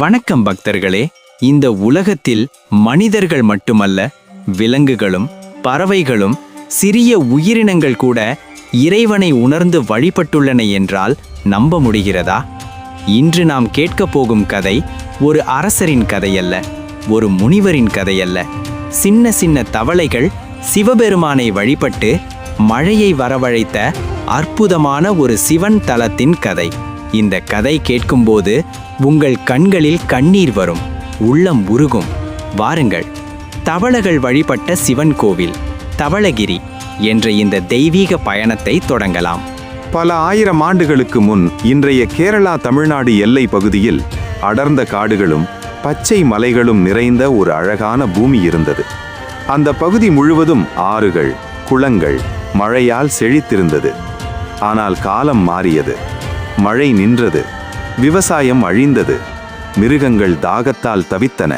வணக்கம் பக்தர்களே. இந்த உலகத்தில் மனிதர்கள் மட்டுமல்ல, விலங்குகளும் பறவைகளும் சிறிய உயிரினங்கள் கூட இறைவனை உணர்ந்து வழிபட்டுள்ளன என்றால் நம்ப முடிகிறதா? இன்று நாம் கேட்கப் போகும் கதை ஒரு அரசரின் கதையல்ல, ஒரு முனிவரின் கதையல்ல. சின்ன சின்ன தவளைகள் சிவபெருமானை வழிபட்டு மழையை வரவழைத்த அற்புதமான ஒரு சிவன் தலத்தின் கதை. இந்த கதை கேட்கும்போது உங்கள் கண்களில் கண்ணீர் வரும், உள்ளம் உருகும். வாருங்கள், தவளைகள் வழிபட்ட சிவன் கோவில் தவளகிரி என்ற இந்த தெய்வீக பயணத்தை தொடங்கலாம். பல ஆயிரம் ஆண்டுகளுக்கு முன் இன்றைய கேரளா தமிழ்நாடு எல்லை பகுதியில் அடர்ந்த காடுகளும் பச்சை மலைகளும் நிறைந்த ஒரு அழகான பூமி இருந்தது. அந்த பகுதி முழுவதும் ஆறுகள், குளங்கள், மழையால் செழித்திருந்தது. ஆனால் காலம் மாறியது. மழை நின்றது, விவசாயம் அழிந்தது, மிருகங்கள் தாகத்தால் தவித்தன.